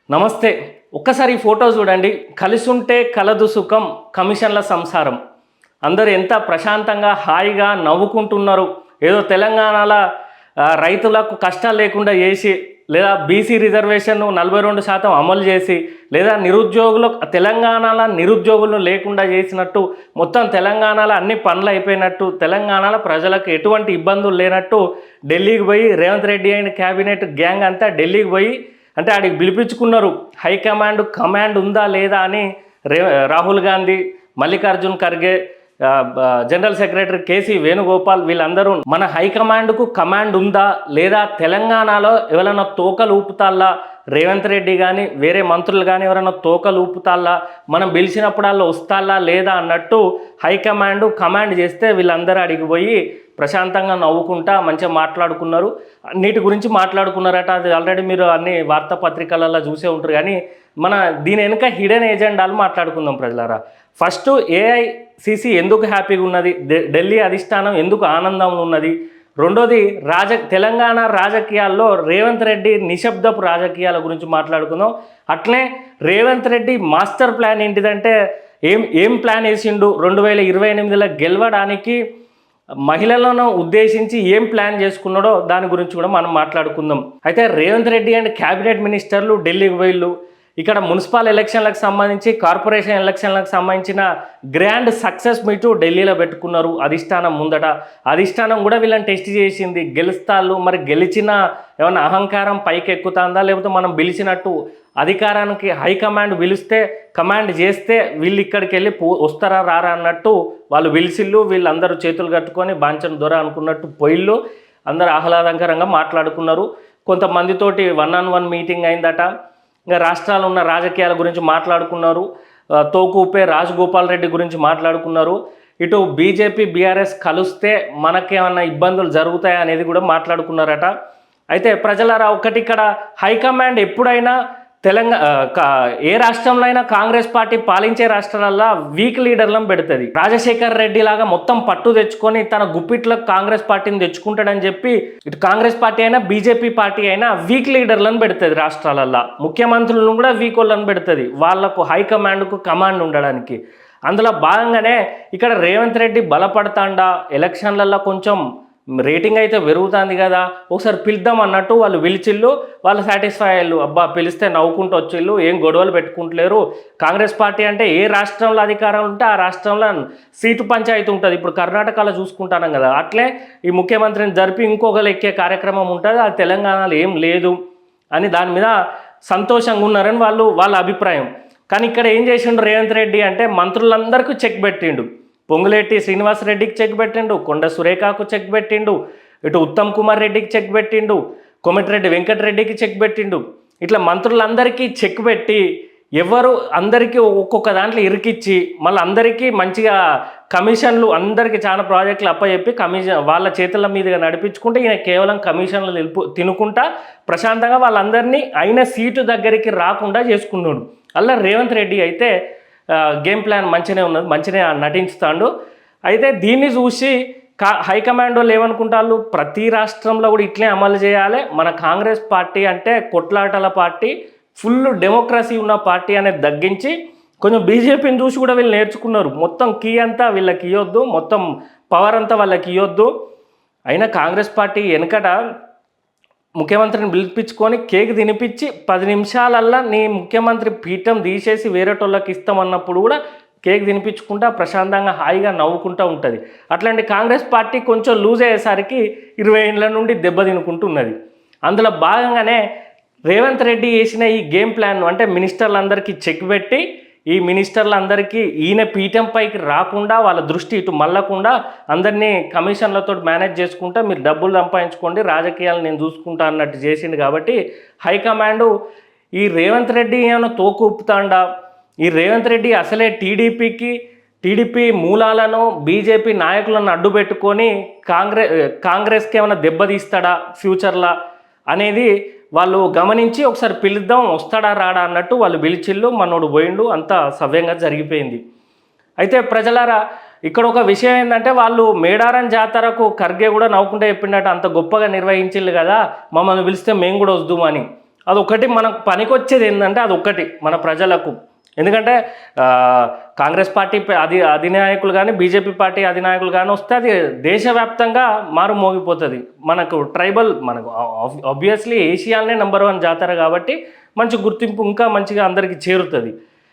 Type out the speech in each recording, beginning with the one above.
నమస్తే. ఒక్కసారి ఈ ఫోటో చూడండి. కలిసుంటే కలదు సుఖం, కమిషన్ల సంసారం. అందరూ ఎంత ప్రశాంతంగా హాయిగా నవ్వుకుంటున్నారు. ఏదో తెలంగాణలో రైతులకు కష్టాలు లేకుండా చేసి, లేదా బీసీ రిజర్వేషన్ 42% అమలు చేసి, లేదా తెలంగాణలో నిరుద్యోగులను లేకుండా చేసినట్టు, మొత్తం తెలంగాణలో అన్ని పనులు అయిపోయినట్టు, తెలంగాణలో ప్రజలకు ఎటువంటి ఇబ్బందులు లేనట్టు ఢిల్లీకి పోయి రేవంత్ రెడ్డి అయిన క్యాబినెట్ గ్యాంగ్ అంతా ఢిల్లీకి పోయి అంటే ఆడికి పిలిపించుకున్నారు. కమాండ్ ఉందా లేదా అని రాహుల్ గాంధీ, మల్లికార్జున్ ఖర్గే, జనరల్ సెక్రటరీ కేసీ వేణుగోపాల్ వీళ్ళందరూ మన హైకమాండ్కు కమాండ్ ఉందా లేదా, తెలంగాణలో ఎవరైనా తోకలు ఊపుతాల్లా, రేవంత్ రెడ్డి కానీ వేరే మంత్రులు కానీ ఎవరైనా తోకలు ఊపుతాల్లా, మనం పిలిచినప్పుడల్లా వస్తాల్లా లేదా అన్నట్టు కమాండ్ చేస్తే వీళ్ళందరూ అడిగిపోయి ప్రశాంతంగా నవ్వుకుంటా మంచిగా మాట్లాడుకున్నారు. అన్నిటి గురించి మాట్లాడుకున్నారట. అది ఆల్రెడీ మీరు అన్ని వార్తాపత్రికలలో చూసే ఉంటారు. కానీ మన దీని వెనుక హిడెన్ ఏజెండాలు మాట్లాడుకుందాం ప్రజలారా. ఫస్ట్ ఏఐసిసి ఎందుకు హ్యాపీగా ఉన్నది, ఢిల్లీ అధిష్టానం ఎందుకు ఆనందంగా ఉన్నది, రెండోది తెలంగాణ రాజకీయాల్లో రేవంత్ రెడ్డి నిశ్శబ్దపు రాజకీయాల గురించి మాట్లాడుకుందాం. అట్లే రేవంత్ రెడ్డి మాస్టర్ ప్లాన్ ఏంటిదంటే ఏం ప్లాన్ వేసిండు 2028లో గెలవడానికి, మహిళలను ఉద్దేశించి ఏం ప్లాన్ చేసుకున్నాడో దాని గురించి కూడా మనం మాట్లాడుకుందాం. అయితే రేవంత్ రెడ్డి అండ్ క్యాబినెట్ మినిస్టర్లు ఢిల్లీకి పోయిళ్ళు. ఇక్కడ మున్సిపల్ ఎలక్షన్లకు సంబంధించి, కార్పొరేషన్ ఎలక్షన్లకు సంబంధించిన గ్రాండ్ సక్సెస్ మీటు ఢిల్లీలో పెట్టుకున్నారు అధిష్టానం ముందట. అధిష్టానం కూడా వీళ్ళని టెస్ట్ చేసింది. గెలుస్తాళ్ళు, మరి గెలిచిన ఏమన్నా అహంకారం పైకి ఎక్కుతుందా, లేకపోతే మనం పిలిచినట్టు అధికారానికి హైకమాండ్ పిలిస్తే కమాండ్ చేస్తే వీళ్ళు ఇక్కడికి వెళ్ళి వస్తారా రారా అన్నట్టు వాళ్ళు పిలిచిళ్ళు. వీళ్ళందరూ చేతులు కట్టుకొని బాంచన్ దొర అనుకున్నట్టు పోయిళ్ళు. అందరూ ఆహ్లాదకరంగా మాట్లాడుకున్నారు. కొంతమందితోటి 1-on-1 మీటింగ్ అయిందట. ఇంకా రాష్ట్రాలు ఉన్న రాజకీయాల గురించి మాట్లాడుకున్నారు. తోకూపే రాజగోపాల్ రెడ్డి గురించి మాట్లాడుకున్నారు. ఇటు బీజేపీ బీఆర్ఎస్ కలిస్తే మనకేమన్నా ఇబ్బందులు జరుగుతాయా అనేది కూడా మాట్లాడుకున్నారట. అయితే ప్రజలారా, ఒకటి ఇక్కడ హైకమాండ్ ఎప్పుడైనా ఏ రాష్ట్రంలో అయినా కాంగ్రెస్ పార్టీ పాలించే రాష్ట్రాలల్లో వీక్ లీడర్లను పెడుతుంది. రాజశేఖర్ రెడ్డి లాగా మొత్తం పట్టు తెచ్చుకొని తన గుప్పిట్లో కాంగ్రెస్ పార్టీని తెచ్చుకుంటాడని చెప్పి ఇటు కాంగ్రెస్ పార్టీ అయినా బీజేపీ పార్టీ అయినా వీక్ లీడర్లను పెడుతుంది. రాష్ట్రాలల్లో ముఖ్యమంత్రులను కూడా వీక్ వాళ్ళని పెడుతుంది, వాళ్లకు హైకమాండ్కు కమాండ్ ఉండడానికి. అందులో భాగంగానే ఇక్కడ రేవంత్ రెడ్డి బలపడతాండా, ఎలక్షన్లలో కొంచెం రేటింగ్ అయితే పెరుగుతుంది కదా, ఒకసారి పిలుద్దాం అన్నట్టు వాళ్ళు పిలిచిళ్ళు. వాళ్ళు సాటిస్ఫై అయ్యారు. అబ్బా పిలిస్తే నవ్వుకుంటూ వచ్చిళ్ళు, ఏం గొడవలు పెట్టుకుంటలేరు. కాంగ్రెస్ పార్టీ అంటే ఏ రాష్ట్రంలో అధికారం ఉంటే ఆ రాష్ట్రంలో సీటు పంచాయతీ ఉంటుంది. ఇప్పుడు కర్ణాటకలో చూసుకుంటాను కదా, అట్లే ఈ ముఖ్యమంత్రిని జరిపి ఇంకొకరు ఎక్కే కార్యక్రమం ఉంటుంది. అది తెలంగాణలో ఏం లేదు అని దాని మీద సంతోషంగా ఉన్నారని వాళ్ళ అభిప్రాయం. కానీ ఇక్కడ ఏం చేసిండు రేవంత్ రెడ్డి అంటే మంత్రులందరికీ చెక్ పెట్టిండు. పొంగులేటి శ్రీనివాసరెడ్డికి చెక్ పెట్టిండు, కొండ సురేఖకు చెక్ పెట్టిండు, ఇటు ఉత్తమ్ కుమార్ రెడ్డికి చెక్ పెట్టిండు, కోమటిరెడ్డి వెంకటరెడ్డికి చెక్ పెట్టిండు. ఇట్లా మంత్రులందరికీ చెక్ పెట్టి అందరికీ ఒక్కొక్క దాంట్లో ఇరికిచ్చి మళ్ళీ అందరికీ మంచిగా కమిషన్లు, అందరికీ చాలా ప్రాజెక్టులు అప్పచెప్పి వాళ్ళ చేతుల మీదుగా నడిపించుకుంటే ఈయన కేవలం కమిషన్లు తినుకుంటా ప్రశాంతంగా వాళ్ళందరినీ అయిన సీటు దగ్గరికి రాకుండా చేసుకున్నాడు. అలా రేవంత్ రెడ్డి అయితే గేమ్ ప్లాన్ మంచిగానే ఉన్నది, మంచిగానే నటించుతాడు. అయితే దీన్ని చూసి హైకమాండ్ వాళ్ళు ఏమనుకుంటారు, ప్రతి రాష్ట్రంలో కూడా ఇట్లే అమలు చేయాలి, మన కాంగ్రెస్ పార్టీ అంటే కొట్లాటల పార్టీ, ఫుల్ డెమోక్రసీ ఉన్న పార్టీ అనేది తగ్గించి కొంచెం బీజేపీని చూసి కూడా వీళ్ళు నేర్చుకున్నారు. మొత్తం కీ అంతా వీళ్ళకి ఇవ్వద్దు, మొత్తం పవర్ అంతా వాళ్ళకి ఇవ్వద్దు. అయినా కాంగ్రెస్ పార్టీ వెనకట ముఖ్యమంత్రిని పిలిపించుకొని కేక్ తినిపించి 10 నిమిషాలల్లా నీ ముఖ్యమంత్రి పీఠం తీసేసి వేరేటోళ్ళకి ఇస్తామన్నప్పుడు కూడా కేక్ తినిపించుకుంటా ప్రశాంతంగా హాయిగా నవ్వుకుంటూ ఉంటుంది. అట్లాంటి కాంగ్రెస్ పార్టీ కొంచెం లూజ్ అయ్యేసరికి 20 ఏళ్ళ నుండి దెబ్బ తినుకుంటున్నది. అందులో భాగంగానే రేవంత్ రెడ్డి వేసిన ఈ గేమ్ ప్లాన్ అంటే మినిస్టర్లందరికీ చెక్ పెట్టి ఈ మినిస్టర్లందరికీ ఈయన పీఠంపైకి రాకుండా వాళ్ళ దృష్టి ఇటు మళ్ళకుండా అందరినీ కమిషన్లతో మేనేజ్ చేసుకుంటా మీరు డబ్బులు సంపాదించుకోండి, రాజకీయాలు నేను చూసుకుంటా అన్నట్టు చేసింది. కాబట్టి హైకమాండ్ ఈ రేవంత్ రెడ్డి ఏమైనా తోకూపుతాండా, ఈ రేవంత్ రెడ్డి అసలే టీడీపీ మూలాలను బీజేపీ నాయకులను అడ్డు పెట్టుకొని కాంగ్రెస్కి ఏమైనా దెబ్బతీస్తాడా ఫ్యూచర్లో అనేది వాళ్ళు గమనించి ఒకసారి పిలుద్దాం, వస్తాడా రాడా అన్నట్టు వాళ్ళు పిలిచిళ్ళు. మనోడు పోయిండు, అంతా సవ్యంగా జరిగిపోయింది. అయితే ప్రజలారా, ఇక్కడ ఒక విషయం ఏంటంటే వాళ్ళు మేడారం జాతరకు ఖర్గే కూడా నవ్వుకుంటే చెప్పిండట, అంత గొప్పగా నిర్వహించిళ్ళు కదా, మమ్మల్ని పిలిస్తే మేము కూడా వద్దుమని. అదొకటి మనకు పనికొచ్చేది ఏంటంటే అదొక్కటి మన ప్రజలకు. ఎందుకంటే కాంగ్రెస్ పార్టీ అధినాయకులు కానీ బీజేపీ పార్టీ అధినాయకులు కానీ వస్తే అది దేశవ్యాప్తంగా మారుమోగిపోతుంది. మనకు ట్రైబల్ మనకు ఆబ్వియస్లీ ఏషియాలోనే #1 జాతర కాబట్టి మంచి గుర్తింపు ఇంకా మంచిగా అందరికీ చేరుతుంది.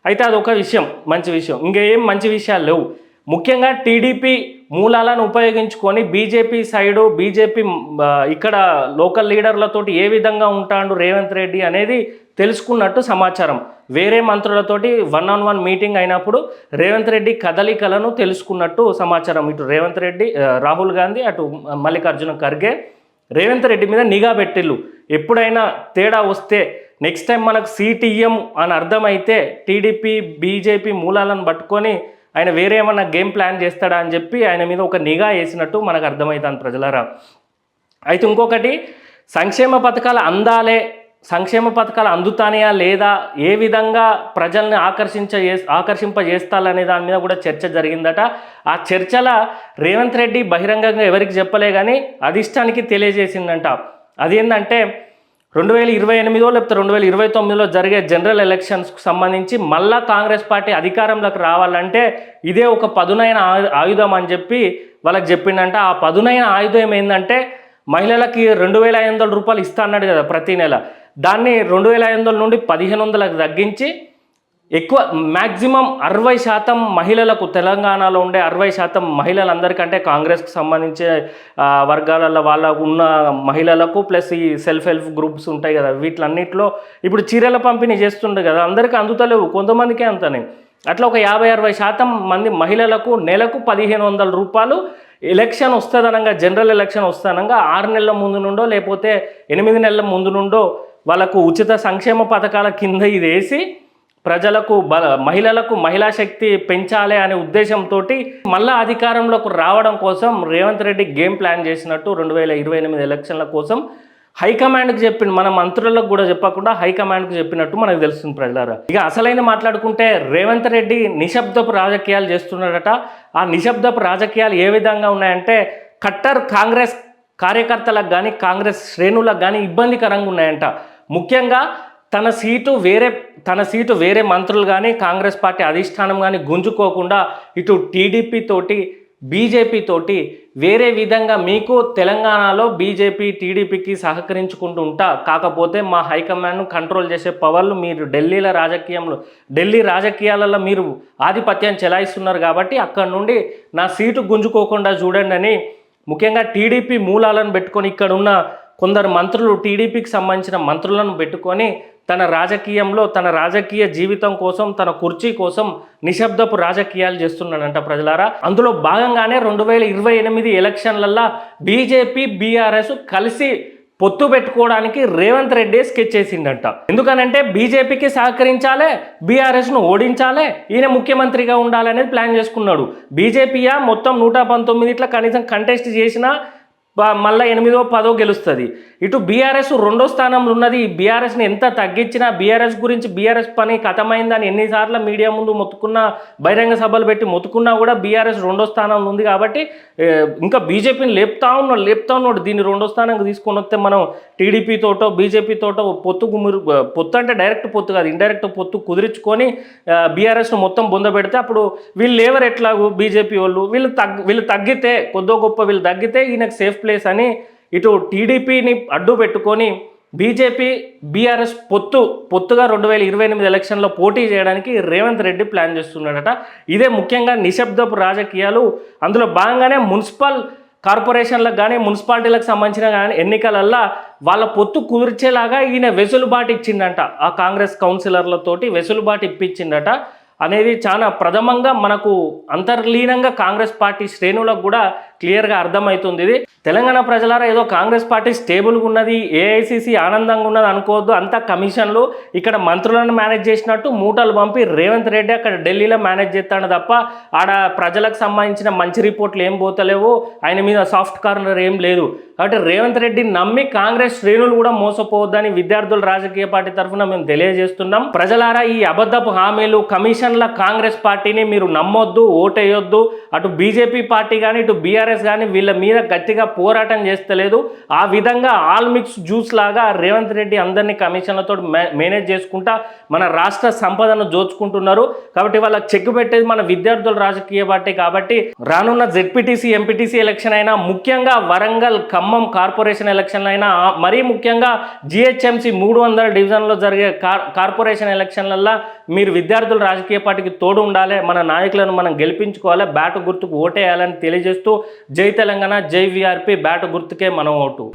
అయితే అదొక విషయం, మంచి విషయం. ఇంకేం మంచి విషయాలు లేవు. ముఖ్యంగా టీడీపీ మూలాలను ఉపయోగించుకొని బీజేపీ ఇక్కడ లోకల్ లీడర్లతోటి ఏ విధంగా ఉంటాడు రేవంత్ రెడ్డి అనేది తెలుసుకున్నట్టు సమాచారం. వేరే మంత్రులతోటి 1-on-1 మీటింగ్ అయినప్పుడు రేవంత్ రెడ్డి కదలికలను తెలుసుకున్నట్టు సమాచారం. ఇటు రేవంత్ రెడ్డి, రాహుల్ గాంధీ, అటు మల్లికార్జున ఖర్గే రేవంత్ రెడ్డి మీద నిఘా పెట్టిళ్ళు. ఎప్పుడైనా తేడా వస్తే నెక్స్ట్ టైం మనకు సీటీఎం అని అర్థమైతే టీడీపీ బీజేపీ మూలాలను పట్టుకొని ఆయన వేరే ఏమన్నా గేమ్ ప్లాన్ చేస్తాడా అని చెప్పి ఆయన మీద ఒక నిఘా వేసినట్టు మనకు అర్థమవుతుంది ప్రజలారా. అయితే ఇంకొకటి, సంక్షేమ పథకాలు అందుతానయా లేదా, ఏ విధంగా ప్రజల్ని ఆకర్షింపజేస్తాలనే దాని మీద కూడా చర్చ జరిగిందట. ఆ చర్చల రేవంత్ రెడ్డి బహిరంగంగా ఎవరికి చెప్పలే కానీ అధిష్టానికి తెలియజేసిందంట. అదేంటంటే 2028 లేకపోతే 2029లో జరిగే జనరల్ ఎలక్షన్స్కు సంబంధించి మళ్ళా కాంగ్రెస్ పార్టీ అధికారంలోకి రావాలంటే ఇదే ఒక పదునైన ఆయుధం అని చెప్పి వాళ్ళకి చెప్పిండంట. ఆ పదునైన ఆయుధం ఏంటంటే మహిళలకి 2500 రూపాయలు ఇస్తా అన్నాడు కదా ప్రతి నెల, దాన్ని 2500 నుండి 1500లకు తగ్గించి ఎక్కువ మ్యాక్సిమం 60% మహిళలకు, తెలంగాణలో ఉండే 60% మహిళలందరికంటే కాంగ్రెస్కి సంబంధించే వర్గాలలో వాళ్ళకు ఉన్న మహిళలకు ప్లస్ ఈ సెల్ఫ్ హెల్ప్ గ్రూప్స్ ఉంటాయి కదా, వీటిలన్నింటిలో ఇప్పుడు చీరల పంపిణీ చేస్తుండే కదా, అందరికీ అందుతలేవు, కొంతమందికే అంతనే. అట్లా ఒక 50-60% మంది మహిళలకు నెలకు 1500 రూపాయలు ఎలక్షన్ వస్తుందనగా, జనరల్ ఎలక్షన్ వస్తుందనగా 6 నెలల ముందు నుండో లేకపోతే 8 నెలల ముందు నుండో వాళ్ళకు ఉచిత సంక్షేమ పథకాల కింద ఇది వేసి ప్రజలకు మహిళలకు మహిళా శక్తి పెంచాలి అనే ఉద్దేశంతో మళ్ళా అధికారంలోకి రావడం కోసం రేవంత్ రెడ్డి గేమ్ ప్లాన్ చేసినట్టు 2028 ఎలక్షన్ల కోసం హైకమాండ్కి చెప్పిండు. మన మంత్రులకు కూడా చెప్పకుండా హైకమాండ్కి చెప్పినట్టు మనకు తెలుస్తుంది ప్రజలారా. ఇక అసలైన మాట్లాడుకుంటే రేవంత్ రెడ్డి నిశ్శబ్దపు రాజకీయాలు చేస్తున్నాడట. ఆ నిశ్శబ్దపు రాజకీయాలు ఏ విధంగా ఉన్నాయంటే కట్టర్ కాంగ్రెస్ కార్యకర్తలకు కానీ కాంగ్రెస్ శ్రేణులకు కానీ ఇబ్బందికరంగా ఉన్నాయంట. ముఖ్యంగా తన సీటు వేరే మంత్రులు కానీ కాంగ్రెస్ పార్టీ అధిష్టానం కానీ గుంజుకోకుండా ఇటు టీడీపీ తోటి బీజేపీ తోటి వేరే విధంగా మీకు తెలంగాణలో బీజేపీ టీడీపీకి సహకరించుకుంటూ ఉంటా, కాకపోతే మా హైకమాండ్ను కంట్రోల్ చేసే పవర్లు మీరు ఢిల్లీ రాజకీయాలలో మీరు ఆధిపత్యం చెలాయిస్తున్నారు కాబట్టి అక్కడి నుండి నా సీటు గుంజుకోకుండా చూడండి అని ముఖ్యంగా టీడీపీ మూలాలను పెట్టుకొని ఇక్కడ ఉన్న కొందరు మంత్రులు, టీడీపీకి సంబంధించిన మంత్రులను పెట్టుకొని తన రాజకీయ జీవితం కోసం, తన కుర్చీ కోసం నిశ్శబ్దపు రాజకీయాలు చేస్తున్నాడంట ప్రజలారా. అందులో భాగంగానే 2028 ఎలక్షన్లల్లో బీజేపీ బీఆర్ఎస్ కలిసి పొత్తు పెట్టుకోవడానికి రేవంత్ రెడ్డి స్కెచ్ చేసిండట. ఎందుకనంటే బీజేపీకి సహకరించాలి, బీఆర్ఎస్ను ఓడించాలి, ఈయన ముఖ్యమంత్రిగా ఉండాలనేది ప్లాన్ చేసుకున్నాడు. బీజేపీయా మొత్తం 119 ఇట్లా కనీసం కంటెస్ట్ చేసినా మళ్ళీ 8వ 10వ గెలుస్తుంది. ఇటు బీఆర్ఎస్ 2వ స్థానంలో ఉన్నది. బీఆర్ఎస్ని ఎంత తగ్గించినా బీఆర్ఎస్ గురించి బీఆర్ఎస్ పని కథమైందని ఎన్నిసార్లు మీడియా ముందు మొత్తుకున్నా, బహిరంగ సభలు పెట్టి మొత్తుకున్నా కూడా బీఆర్ఎస్ 2వ స్థానంలో ఉంది కాబట్టి ఇంకా బీజేపీని లేపుతా ఉన్నాడు. దీన్ని 2వ స్థానానికి తీసుకొని వస్తే మనం టీడీపీ తోటో బీజేపీ తోటో పొత్తు అంటే డైరెక్ట్ పొత్తు కాదు, ఇండైరెక్ట్ పొత్తు కుదిరించుకొని బీఆర్ఎస్ను మొత్తం బొందబెడితే అప్పుడు వీళ్ళు లేవరు ఎట్లాగూ బీజేపీ వాళ్ళు, వీళ్ళు తగ్గితే కొద్దో గొప్ప వీళ్ళు తగ్గితే ఈయనకు సేఫ్ ప్లేస్ అని ఇటు టీడీపీని అడ్డు పెట్టుకొని బీజేపీ బీఆర్ఎస్ పొత్తుగా 2028 ఎలక్షన్లో పోటీ చేయడానికి రేవంత్ రెడ్డి ప్లాన్ చేస్తున్నాడట. ఇదే ముఖ్యంగా నిశ్శబ్దపు రాజకీయాలు. అందులో భాగంగానే మున్సిపల్ కార్పొరేషన్లకు కానీ మున్సిపాలిటీలకు సంబంధించిన కానీ ఎన్నికలల్లో వాళ్ళ పొత్తు కుదిర్చేలాగా ఈయన వెసులుబాటు ఇచ్చిండట. ఆ కాంగ్రెస్ కౌన్సిలర్లతోటి వెసులుబాటు ఇప్పించిండట అనేది చాలా ప్రథమంగా మనకు అంతర్లీనంగా కాంగ్రెస్ పార్టీ శ్రేణులకు కూడా క్లియర్గా అర్థమవుతుంది. ఇది తెలంగాణ ప్రజలారా ఏదో కాంగ్రెస్ పార్టీ స్టేబుల్గా ఉన్నది, ఏఐసిసి ఆనందంగా ఉన్నది అనుకోవద్దు. అంతా కమిషన్లు, ఇక్కడ మంత్రులను మేనేజ్ చేసినట్టు మూటలు పంపి రేవంత్ రెడ్డి అక్కడ ఢిల్లీలో మేనేజ్ చేస్తాడు తప్ప ఆడ ప్రజలకు సంబంధించిన మంచి రిపోర్ట్లు ఏం పోతలేవు, ఆయన మీద సాఫ్ట్ కార్నర్ ఏం లేదు. కాబట్టి రేవంత్ రెడ్డిని నమ్మి కాంగ్రెస్ శ్రేణులు కూడా మోసపోవద్దని విద్యార్థుల రాజకీయ పార్టీ తరఫున మేము తెలియజేస్తున్నాం. ప్రజలారా ఈ అబద్ధపు హామీలు కమిషన్ల కాంగ్రెస్ పార్టీని మీరు నమ్మొద్దు, ఓటేయొద్దు. అటు బీజేపీ పార్టీ కానీ ఇటు బీఆర్ఎస్ టీఆర్ఎస్ కానీ వీళ్ళ మీద గట్టిగా పోరాటం చేస్తలేదు. ఆ విధంగా ఆల్ మిక్స్ జ్యూస్ లాగా రేవంత్ రెడ్డి అందరినీ కమిషన్లతో మేనేజ్ చేసుకుంటా మన రాష్ట్ర సంపదను దోచుకుంటున్నారు. కాబట్టి వాళ్ళకి చెక్ పెట్టేది మన విద్యార్థుల రాజకీయ పార్టీ. కాబట్టి రానున్న జెడ్పీటీసీ ఎంపీటీసీ ఎలక్షన్ అయినా, ముఖ్యంగా వరంగల్ ఖమ్మం కార్పొరేషన్ ఎలక్షన్లు అయినా, మరీ ముఖ్యంగా జిహెచ్ఎంసీ 300 డివిజన్లో జరిగే కార్పొరేషన్ ఎలక్షన్లల్లో మీరు విద్యార్థుల రాజకీయ పార్టీకి తోడు ఉండాలి, మన నాయకులను మనం గెలిపించుకోవాలి, బ్యాటు గుర్తుకు ఓటేయాలని తెలియజేస్తూ జై తెలంగాణ, జై వీఆర్పీ, బ్యాటు గుర్తుకే మనం ఓటు.